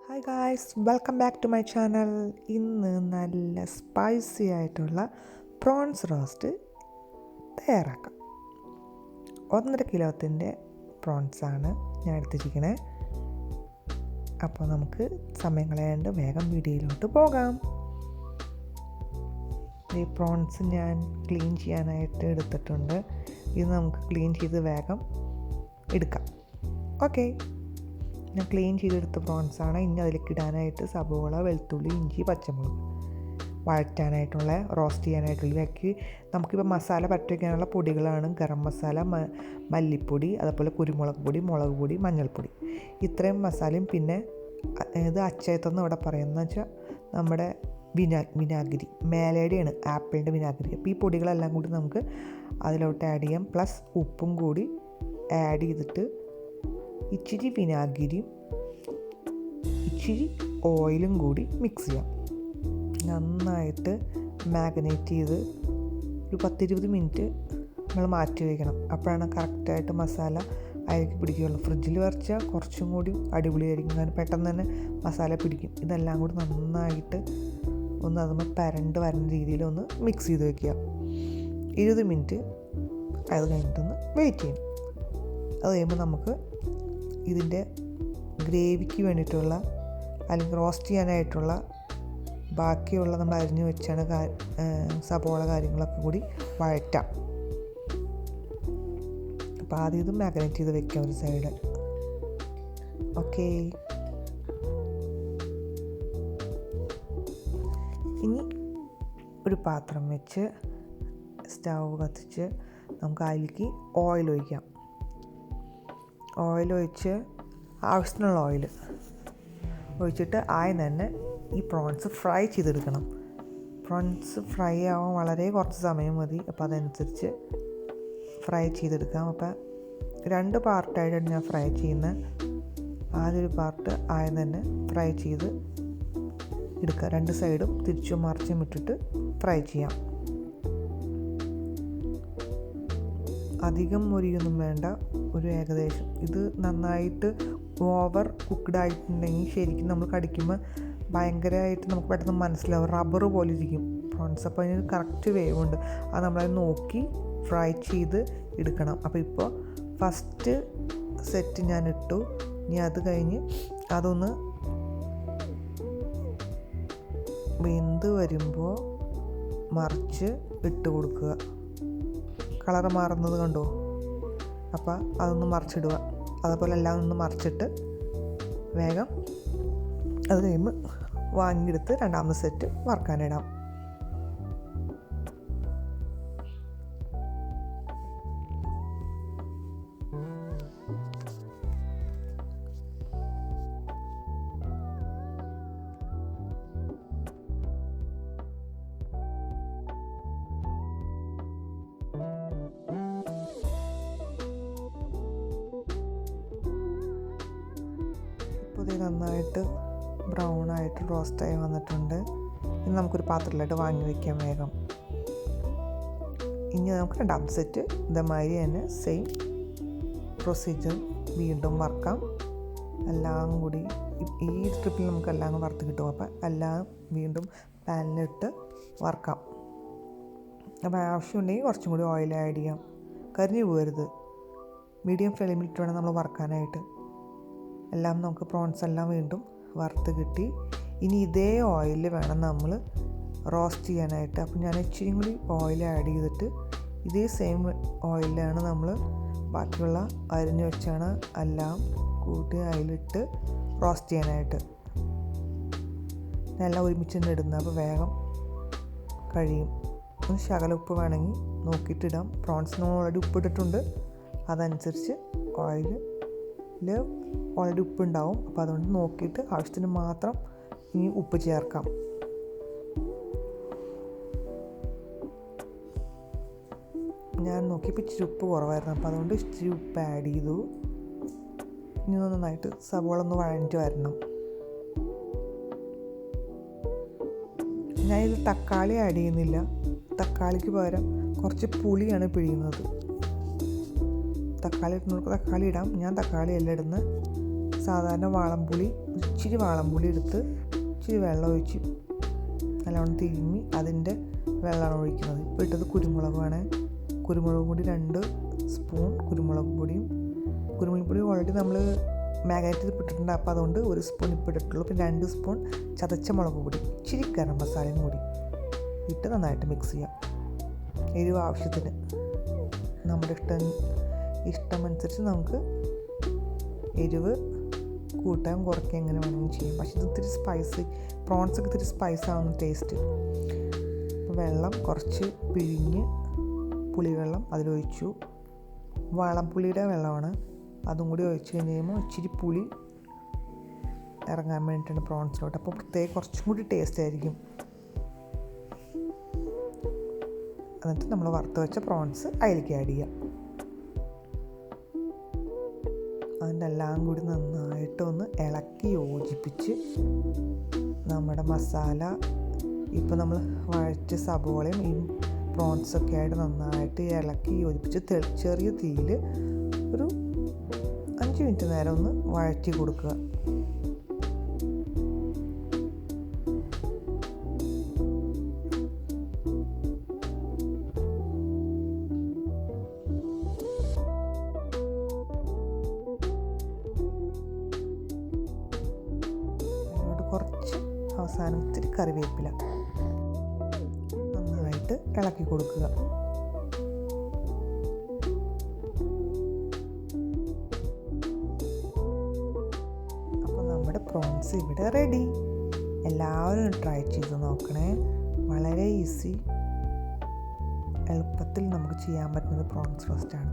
Hi guys, welcome back to my channel. ഇന്ന് നല്ല spicy ആയിട്ടുള്ള പ്രോൺസ് റോസ്റ്റ് തയ്യാറാക്കാം. 1.5 കിലോത്തിൻ്റെ പ്രോൺസാണ് ഞാൻ എടുത്തിരിക്കണേ. അപ്പോൾ നമുക്ക് സമയം കളയാണ്ട് വേഗം വീഡിയോയിലോട്ട് പോകാം. ഈ പ്രോൺസ് ഞാൻ ക്ലീൻ ചെയ്യാനായിട്ട് എടുത്തിട്ടുണ്ട്. ഇത് നമുക്ക് ക്ലീൻ ചെയ്ത് വേഗം എടുക്കാം. ഓക്കെ, ഞാൻ ക്ലീൻ ചെയ്തെടുത്ത പ്രോൺസാണ്. ഇനി അതിലേക്ക് ഇടാനായിട്ട് സബോള, വെളുത്തുള്ളി, ഇഞ്ചി, പച്ചമുളക് വഴറ്റാനായിട്ടുള്ള റോസ്റ്റ് ചെയ്യാനായിട്ടുള്ള ഇവയ്ക്ക് നമുക്കിപ്പോൾ മസാല പറ്റുവയ്ക്കാനുള്ള പൊടികളാണ് ഗരം മസാല, മല്ലിപ്പൊടി, അതുപോലെ കുരുമുളക് പൊടി, മുളക് പൊടി, മഞ്ഞൾപ്പൊടി. ഇത്രയും മസാലയും പിന്നെ ഇത് അച്ചയത്തെന്ന് ഇവിടെ പറയുന്നത് വെച്ചാൽ നമ്മുടെ വിനാഗിരി, മേലേടെയാണ് ആപ്പിളിൻ്റെ വിനാഗിരി. അപ്പോൾ ഈ പൊടികളെല്ലാം കൂടി നമുക്ക് അതിലോട്ട് ആഡ് ചെയ്യാം. പ്ലസ് ഉപ്പും കൂടി ആഡ് ചെയ്തിട്ട് ഇച്ചിരി വിനാഗിരിയും ഇച്ചിരി ഓയിലും കൂടി മിക്സ് ചെയ്യാം. നന്നായിട്ട് മാഗ്നേറ്റ് ചെയ്ത് ഒരു 10-20 മിനിറ്റ് നമ്മൾ മാറ്റി വയ്ക്കണം. അപ്പോഴാണ് കറക്റ്റായിട്ട് മസാല അതിലേക്ക് പിടിക്കുകയുള്ളൂ. ഫ്രിഡ്ജിൽ വരച്ചാൽ കുറച്ചും കൂടി അടിപൊളിയായിരിക്കും, കാരണം പെട്ടെന്ന് തന്നെ മസാല പിടിക്കും. ഇതെല്ലാം കൂടി നന്നായിട്ട് ഒന്ന് അതുമ്പോൾ പരണ്ട് വരുന്ന രീതിയിൽ ഒന്ന് മിക്സ് ചെയ്ത് വയ്ക്കുക. 20 മിനിറ്റ് അത് കഴിഞ്ഞിട്ടൊന്ന് വെയിറ്റ് ചെയ്യണം. അത് കഴിയുമ്പോൾ നമുക്ക് ഇതിൻ്റെ ഗ്രേവിക്ക് വേണ്ടിയിട്ടുള്ള അല്ലെങ്കിൽ റോസ്റ്റ് ചെയ്യാനായിട്ടുള്ള ബാക്കിയുള്ള നമ്മൾ അരിഞ്ഞു വെച്ചാണ് സബോള കാര്യങ്ങളൊക്കെ കൂടി വഴറ്റാം. അപ്പോൾ ആദ്യം ഇത് മാഗ്നേറ്റ് ചെയ്ത് വെക്കാം ഒരു സൈഡ്. ഓക്കെ, ഇനി ഒരു പാത്രം വെച്ച് സ്റ്റൗ കത്തിച്ച് നമുക്ക് അതിലേക്ക് ഓയിൽ ഒഴിക്കാം. ഓയിൽ ഒഴിച്ച് ആവശ്യത്തിനുള്ള ഓയിൽ ഒഴിച്ചിട്ട് ആദ്യം തന്നെ ഈ പ്രോൺസ് ഫ്രൈ ചെയ്തെടുക്കണം. പ്രോൺസ് ഫ്രൈ ആവാൻ വളരെ കുറച്ച് സമയം മതി. അപ്പോൾ അതനുസരിച്ച് ഫ്രൈ ചെയ്തെടുക്കാം. അപ്പോൾ 2 പാർട്ടായിട്ടാണ് ഞാൻ ഫ്രൈ ചെയ്യുന്നത്. ആദ്യൊരു പാർട്ട് ആദ്യം തന്നെ ഫ്രൈ ചെയ്ത് എടുക്കുക. 2 സൈഡും തിരിച്ചും മറിച്ചും ഇട്ടിട്ട് ഫ്രൈ ചെയ്യാം. അധികം മൊരിയൊന്നും വേണ്ട, ഒരു ഏകദേശം. ഇത് നന്നായിട്ട് ഓവർ കുക്ക്ഡ് ആയിട്ടുണ്ടെങ്കിൽ ശരിക്കും നമ്മൾ കടിക്കുമ്പോൾ ഭയങ്കരമായിട്ട് നമുക്ക് പെട്ടെന്ന് മനസ്സിലാവും, റബ്ബർ പോലെ ഇരിക്കും പ്രോൺസ്. അപ്പോൾ അതിന് കറക്റ്റ് വേവുണ്ട്. അത് നമ്മളത് നോക്കി ഫ്രൈ ചെയ്ത് എടുക്കണം. അപ്പോൾ ഇപ്പോൾ ഫസ്റ്റ് സെറ്റ് ഞാൻ ഇട്ടു. ഇനി അത് കഴിഞ്ഞ് അതൊന്ന് വെന്ത് വരുമ്പോൾ മറിച്ച് ഇട്ട് കൊടുക്കുക. കളറ് മാറുന്നത് കണ്ടോ? അപ്പോൾ അതൊന്ന് മറിച്ചിടുക. അതുപോലെ എല്ലാം ഒന്ന് മറിച്ചിട്ട് വേഗം അത് കഴിയുമ്പോൾ വാങ്ങിയെടുത്ത് 2ാമത്തെ സെറ്റ് വറുക്കാനിടാം. ഇത് നന്നായിട്ട് ബ്രൗണായിട്ട് റോസ്റ്റായി വന്നിട്ടുണ്ട്. ഇനി നമുക്കൊരു പാത്രത്തിലായിട്ട് വാങ്ങി വയ്ക്കാം വേഗം. ഇനി നമുക്ക് 2ാമത്തെ സെറ്റ് ഇതേമാതിരി തന്നെ സെയിം പ്രൊസീജിയർ വീണ്ടും വറുക്കാം. എല്ലാം കൂടി ഈ ട്രിപ്പിൽ നമുക്ക് എല്ലാം കൂടി വറുത്ത് കിട്ടും. അപ്പം എല്ലാം വീണ്ടും പാനിലിട്ട് വറുക്കാം. അപ്പോൾ ആവശ്യമുണ്ടെങ്കിൽ കുറച്ചും കൂടി ഓയിൽ ആഡ് ചെയ്യാം. കരിഞ്ഞു പോകരുത്. മീഡിയം ഫ്ലെയിമിലിട്ട് വേണം നമ്മൾ വറുക്കാനായിട്ട്. എല്ലാം നമുക്ക് പ്രോൺസ് എല്ലാം വീണ്ടും വറുത്ത് കിട്ടി. ഇനി ഇതേ ഓയിലിൽ വേണം നമ്മൾ റോസ്റ്റ് ചെയ്യാനായിട്ട്. അപ്പോൾ ഞാൻ ഇച്ചിരി കൂടി ഓയിൽ ആഡ് ചെയ്തിട്ട് ഇതേ സെയിം ഓയിലാണ് നമ്മൾ ബാക്കിയുള്ള അരിഞ്ഞ് വെച്ചാണ് എല്ലാം കൂട്ടി അതിലിട്ട് റോസ്റ്റ് ചെയ്യാനായിട്ട്. എല്ലാം ഒരുമിച്ച് തന്നെ ഇടുന്നത്, അപ്പോൾ വേഗം കഴിയും. ഒന്ന് ശകല ഉപ്പ് വേണമെങ്കിൽ നോക്കിയിട്ടിടാം. പ്രോൺസിന് ഓൾറെഡി ഉപ്പിട്ടിട്ടുണ്ട്, അതനുസരിച്ച് ഓയിലിൽ ഓൾറെഡി ഉപ്പുണ്ടാവും. അപ്പോൾ അതുകൊണ്ട് നോക്കിയിട്ട് ആവശ്യത്തിന് മാത്രം ഇനി ഉപ്പ് ചേർക്കാം. ഞാൻ നോക്കിയപ്പോൾ ഇച്ചിരി ഉപ്പ് കുറവായിരുന്നു, അപ്പോൾ അതുകൊണ്ട് ഇച്ചിരി ഉപ്പ് ആഡ് ചെയ്തു. ഇനി നന്നായിട്ട് സവോള ഒന്ന് വഴഞ്ഞിട്ട് വരണം. ഞാനിത് തക്കാളി ആഡ് ചെയ്യുന്നില്ല. തക്കാളിക്ക് പകരം കുറച്ച് പുളിയാണ് പിഴിയുന്നത്. തക്കാളി ഇടുന്നവർക്ക് തക്കാളി ഇടാം. ഞാൻ തക്കാളി എല്ലാം ഇടുന്നത്. സാധാരണ വാളംപുളി ഇച്ചിരി വാളംപുളി എടുത്ത് ഇച്ചിരി വെള്ളം ഒഴിച്ച് നല്ലോണം തിരുമ്മി അതിൻ്റെ വെള്ളമാണ് ഒഴിക്കുന്നത്. ഇപ്പോൾ ഇട്ടത് കുരുമുളകാണ്. കുരുമുളക് പൊടി 2 സ്പൂൺ കുരുമുളക് പൊടിയും. കുരുമുളക് പൊടി ഓൾറെഡി നമ്മൾ മാഗ്നേറ്റ് ഇട്ടിട്ടുണ്ട്, അപ്പോൾ അതുകൊണ്ട് 1 സ്പൂൺ ഇപ്പോൾ ഇട്ടിട്ടുള്ളൂ. പിന്നെ 2 സ്പൂൺ ചതച്ച മുളക് പൊടി, ഇച്ചിരി ഗരം മസാലയും കൂടി ഇട്ട് നന്നായിട്ട് മിക്സ് ചെയ്യാം. എരിവ് ആവശ്യത്തിന് നമ്മുടെ ഇഷ്ടമനുസരിച്ച് നമുക്ക് എരിവ് കൂട്ടാൻ കുറയ്ക്കുക എങ്ങനെ വേണമെങ്കിലും ചെയ്യാം. പക്ഷേ ഇത് ഇത്തിരി സ്പൈസി, പ്രോൺസൊക്കെ ഇത്തിരി സ്പൈസ് ആവുന്ന ടേസ്റ്റ്. അപ്പോൾ വെള്ളം കുറച്ച് പിഴിഞ്ഞ് പുളിവെള്ളം അതിലൊഴിച്ചു. വാളംപുളിയുടെ വെള്ളമാണ്, അതും കൂടി ഒഴിച്ച് കഴിഞ്ഞ് കഴിയുമ്പോൾ ഇച്ചിരി പുളി ഇറങ്ങാൻ വേണ്ടിയിട്ടാണ് പ്രോൺസിലോട്ട്. അപ്പോൾ പ്രത്യേകം കുറച്ചും കൂടി ടേസ്റ്റ് ആയിരിക്കും. എന്നിട്ട് നമ്മൾ വറുത്ത് വെച്ച പ്രോൺസ് അതിലേക്ക് ആഡ് ചെയ്യാം. അതിൻ്റെ എല്ലാം കൂടി നന്നായിട്ടൊന്ന് ഇളക്കി യോജിപ്പിച്ച് നമ്മുടെ മസാല, ഇപ്പോൾ നമ്മൾ വഴച്ച സബോളയും ഈ പ്രോൺസൊക്കെ ആയിട്ട് നന്നായിട്ട് ഇളക്കി യോജിപ്പിച്ച് ചെറിയ തീയിൽ ഒരു 5 മിനിറ്റ് നേരം ഒന്ന് വഴറ്റി കൊടുക്കുക. അതിനോട് കുറച്ച് അവസാനം ഇത്തിരി കറിവേപ്പില നന്നായിട്ട് ഇളക്കി കൊടുക്കുക. പ്രോൺസ് ഇവിടെ റെഡി. എല്ലാവരും ട്രൈ ചെയ്ത് നോക്കണേ. വളരെ ഈസി, എളുപ്പത്തിൽ നമുക്ക് ചെയ്യാൻ പറ്റുന്നത് പ്രോൺസ് റോസ്റ്റാണ്.